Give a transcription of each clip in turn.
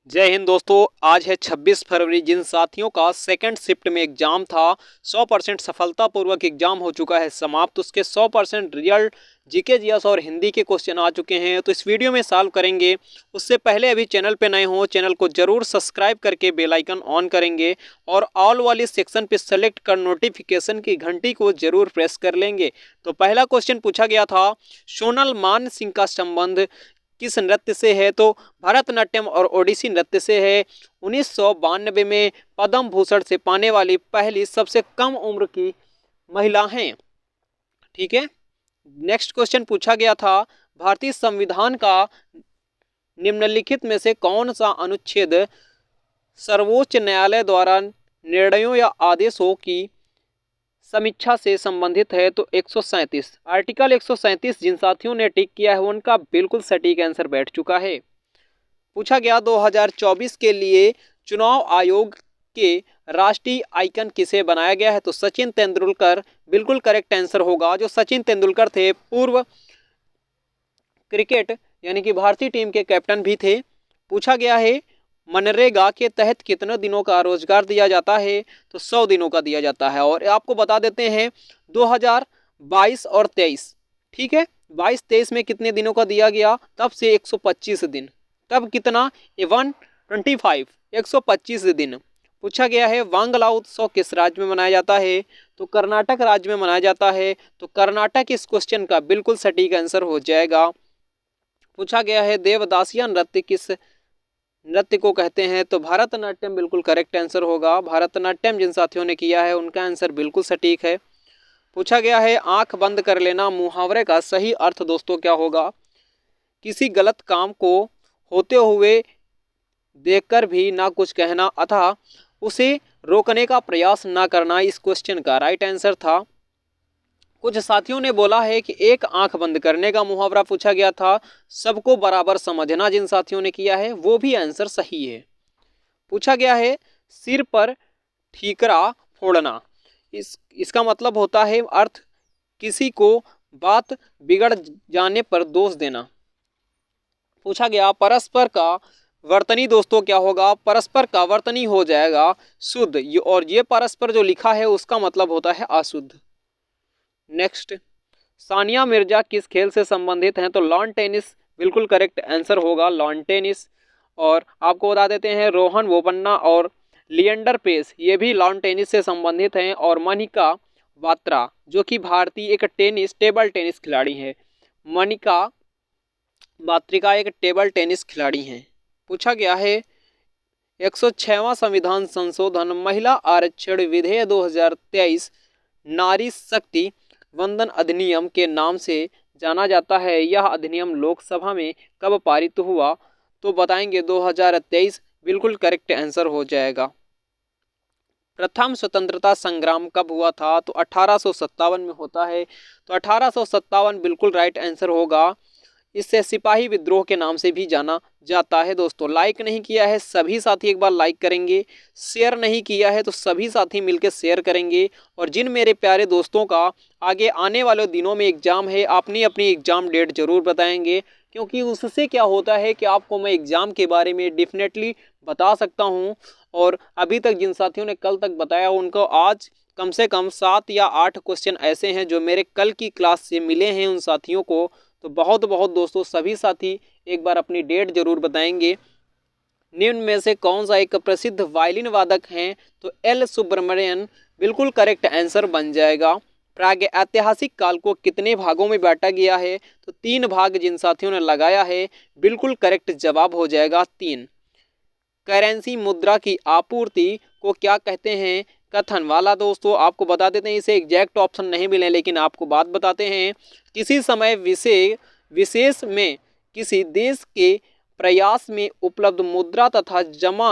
जय हिंद दोस्तों। आज है 26 फरवरी। जिन साथियों का सेकंड शिफ्ट में एग्जाम था 100% सफलतापूर्वक एग्जाम हो चुका है समाप्त। उसके 100% रिजल्ट जीके जीएस और हिंदी के क्वेश्चन आ चुके हैं, तो इस वीडियो में सॉल्व करेंगे। उससे पहले अभी चैनल पे नए हो चैनल को जरूर सब्सक्राइब करके बेल आइकन ऑन करेंगे और ऑल वाली सेक्शन पे सेलेक्ट कर नोटिफिकेशन की घंटी को जरूर प्रेस कर लेंगे। तो पहला क्वेश्चन पूछा गया था, सोनल मान सिंह का संबंध किस नृत्य से है? तो भरतनाट्यम और ओडिसी नृत्य से है। 1992 में पद्म भूषण से पाने वाली पहली सबसे कम उम्र की महिला हैं। ठीक है। नेक्स्ट क्वेश्चन पूछा गया था, भारतीय संविधान का निम्नलिखित में से कौन सा अनुच्छेद सर्वोच्च न्यायालय द्वारा निर्णयों या आदेशों की समीक्षा से संबंधित है? तो 137 आर्टिकल 137 जिन साथियों ने टिक किया है उनका बिल्कुल सटीक आंसर बैठ चुका है। पूछा गया 2024 के लिए चुनाव आयोग के राष्ट्रीय आइकन किसे बनाया गया है? तो सचिन तेंदुलकर बिल्कुल करेक्ट आंसर होगा। जो सचिन तेंदुलकर थे पूर्व क्रिकेट यानी कि भारतीय टीम के कैप्टन भी थे। पूछा गया है, मनरेगा के तहत कितने दिनों का रोजगार दिया जाता है? तो 100 दिनों का दिया जाता है। और आपको बता देते हैं 2022 और 23, ठीक है, 22-23 में कितने दिनों का दिया गया? तब से 125 दिन। तब कितना? 125 125 दिन। पूछा गया है, वांगला उत्सव किस राज्य में मनाया जाता है? तो कर्नाटक राज्य में मनाया जाता है। तो कर्नाटक इस क्वेश्चन का बिल्कुल सटीक आंसर हो जाएगा। पूछा गया है, देवदासिया नृत्य किस नृत्य को कहते हैं? तो भरतनाट्यम बिल्कुल करेक्ट आंसर होगा। भरतनाट्यम जिन साथियों ने किया है उनका आंसर बिल्कुल सटीक है। पूछा गया है, आंख बंद कर लेना मुहावरे का सही अर्थ दोस्तों क्या होगा? किसी गलत काम को होते हुए देखकर भी ना कुछ कहना अथवा उसे रोकने का प्रयास ना करना इस क्वेश्चन का राइट आंसर था। कुछ साथियों ने बोला है कि एक आंख बंद करने का मुहावरा पूछा गया था, सबको बराबर समझना जिन साथियों ने किया है वो भी आंसर सही है। पूछा गया है, सिर पर ठीकरा फोड़ना इसका मतलब होता है अर्थ किसी को बात बिगड़ जाने पर दोष देना। पूछा गया, परस्पर का वर्तनी दोस्तों क्या होगा? परस्पर का वर्तनी हो जाएगा शुद्ध, और ये परस्पर जो लिखा है उसका मतलब होता है अशुद्ध। नेक्स्ट, सानिया मिर्जा किस खेल से संबंधित हैं? तो लॉन टेनिस बिल्कुल करेक्ट आंसर होगा, लॉन टेनिस। और आपको बता देते हैं, रोहन बोपन्ना और लिएंडर पेस ये भी लॉन टेनिस से संबंधित हैं। और मनिका बात्रा जो कि भारतीय एक टेबल टेनिस खिलाड़ी हैं। मनिका बात्रिका एक टेबल टेनिस खिलाड़ी हैं। पूछा गया है, 106वां संविधान संशोधन महिला आरक्षण विधेयक 2023 नारी शक्ति वंदन अधिनियम के नाम से जाना जाता है। यह अधिनियम लोकसभा में कब पारित हुआ? तो बताएंगे 2023 बिल्कुल करेक्ट आंसर हो जाएगा। प्रथम स्वतंत्रता संग्राम कब हुआ था? तो 1857 में होता है। तो 1857 बिल्कुल राइट आंसर होगा। इससे सिपाही विद्रोह के नाम से भी जाना जाता है। दोस्तों लाइक नहीं किया है सभी साथी एक बार लाइक करेंगे, शेयर नहीं किया है तो सभी साथी मिलकर शेयर करेंगे। और जिन मेरे प्यारे दोस्तों का आगे आने वाले दिनों में एग्जाम है अपनी अपनी एग्जाम डेट जरूर बताएंगे, क्योंकि उससे क्या होता है कि आपको मैं एग्जाम के बारे में डेफिनेटली बता सकता हूं। और अभी तक जिन साथियों ने कल तक बताया उनको आज कम से कम 7 या 8 क्वेश्चन ऐसे हैं जो मेरे कल की क्लास से मिले हैं उन साथियों को। तो बहुत बहुत दोस्तों सभी साथी एक बार अपनी डेट जरूर बताएंगे। निम्न में से कौन सा एक प्रसिद्ध वायलिन वादक हैं? तो एल सुब्रमण्यन बिल्कुल करेक्ट आंसर बन जाएगा। प्राग ऐतिहासिक काल को कितने भागों में बांटा गया है? तो 3 भाग जिन साथियों ने लगाया है बिल्कुल करेक्ट जवाब हो जाएगा 3। करेंसी मुद्रा की आपूर्ति को क्या कहते हैं? कथन वाला दोस्तों आपको बता देते हैं, इसे एग्जैक्ट ऑप्शन नहीं मिले लेकिन आपको बात बताते हैं। किसी समय विशेष में किसी देश के प्रयास में उपलब्ध मुद्रा तथा जमा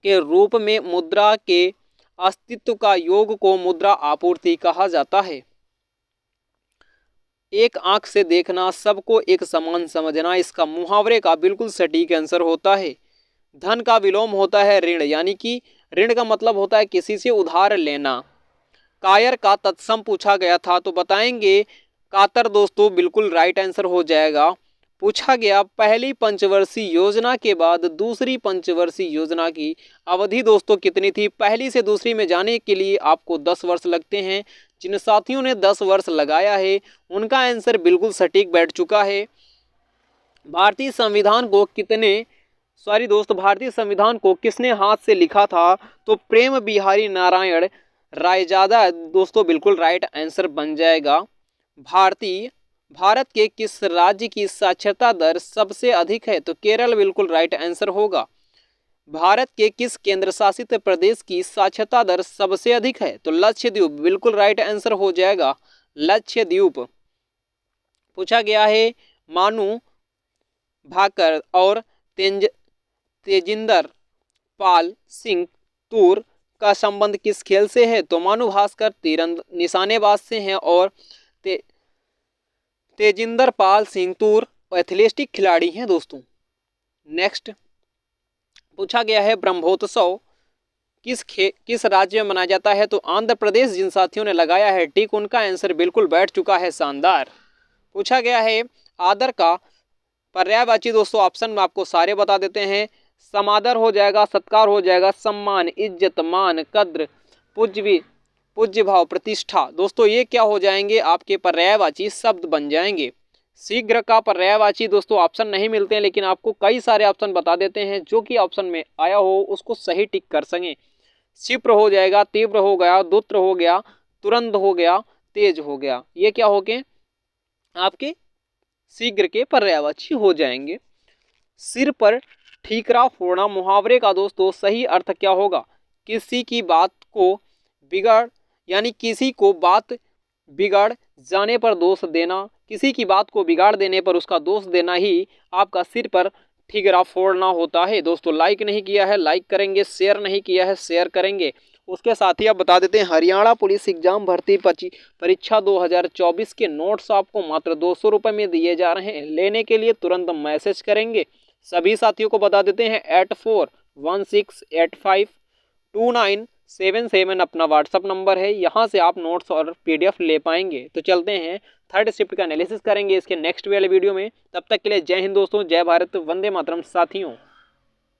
के रूप में मुद्रा के अस्तित्व का योग को मुद्रा आपूर्ति कहा जाता है। एक आंख से देखना, सबको एक समान समझना इसका मुहावरे का बिल्कुल सटीक आंसर होता है। धन का विलोम होता है ऋण, यानी कि ऋण का मतलब होता है किसी से उधार लेना। कायर का तत्सम पूछा गया था तो बताएंगे कातर दोस्तों बिल्कुल राइट आंसर हो जाएगा। पूछा गया पहली पंचवर्षीय योजना के बाद दूसरी पंचवर्षीय योजना की अवधि दोस्तों कितनी थी। पहली से दूसरी में जाने के लिए आपको 10 वर्ष लगते हैं। जिन साथियों ने 10 वर्ष लगाया है उनका आंसर बिल्कुल सटीक बैठ चुका है। भारतीय संविधान को किसने हाथ से लिखा था, तो प्रेम बिहारी नारायण रायजादा दोस्तों बिल्कुल राइट आंसर बन जाएगा। भारत के किस राज्य की साक्षरता दर सबसे अधिक है, तो केरल बिल्कुल राइट आंसर होगा। भारत के किस केंद्र शासित प्रदेश की साक्षरता दर सबसे अधिक है, तो लक्षद्वीप बिल्कुल राइट आंसर हो जाएगा, लक्षद्वीप। पूछा गया है मानू भाकर और तेजिंदर पाल सिंह तूर का संबंध किस खेल से है, तो मानू भास्कर निशानेबाज से हैं और तेजिंदर पाल सिंह तूर एथलेटिक खिलाड़ी हैं दोस्तों। नेक्स्ट पूछा गया है ब्रह्मोत्सव किस राज्य में मनाया जाता है, तो आंध्र प्रदेश। जिन साथियों ने लगाया है टिक उनका आंसर बिल्कुल बैठ चुका है, शानदार। पूछा गया है आदर का पर्यायवाची दोस्तों ऑप्शन में आपको सारे बता देते हैं। समादर हो जाएगा, सत्कार हो जाएगा, सम्मान, इज्जत, मान, कद्र, पूज्य भाव, प्रतिष्ठा। दोस्तों ये क्या हो जाएंगे, आपके पर्यायवाची शब्द बन जाएंगे। शीघ्र का पर्यायवाची दोस्तों ऑप्शन नहीं मिलते हैं, लेकिन आपको कई सारे ऑप्शन बता देते हैं, जो कि ऑप्शन में आया हो उसको सही टिक कर सकें। क्षिप्र हो जाएगा, तीव्र हो गया, दुत्र हो गया, तुरंत हो गया, तेज हो गया। ये क्या हो गए आपके शीघ्र के पर्यायवाची हो जाएंगे। सिर पर ठीकरा फोड़ना मुहावरे का दोस्तों सही अर्थ क्या होगा, किसी की बात को बात बिगड़ जाने पर दोष देना, किसी की बात को बिगाड़ देने पर उसका दोष देना ही आपका सिर पर ठीकरा फोड़ना होता है। दोस्तों लाइक नहीं किया है लाइक करेंगे, शेयर नहीं किया है शेयर करेंगे। उसके साथ ही आप बता देते हैं हरियाणा पुलिस एग्जाम भर्ती परीक्षा 2024 के नोट्स आपको मात्र 200 रुपये में दिए जा रहे हैं। लेने के लिए तुरंत मैसेज करेंगे। सभी साथियों को बता देते हैं 8416852977 अपना व्हाट्सअप नंबर है, यहाँ से आप नोट्स और PDF ले पाएंगे। तो चलते हैं थर्ड शिफ्ट का एनालिसिस करेंगे इसके नेक्स्ट वाले वीडियो में। तब तक के लिए जय हिंद दोस्तों, जय भारत, वंदे मातरम साथियों।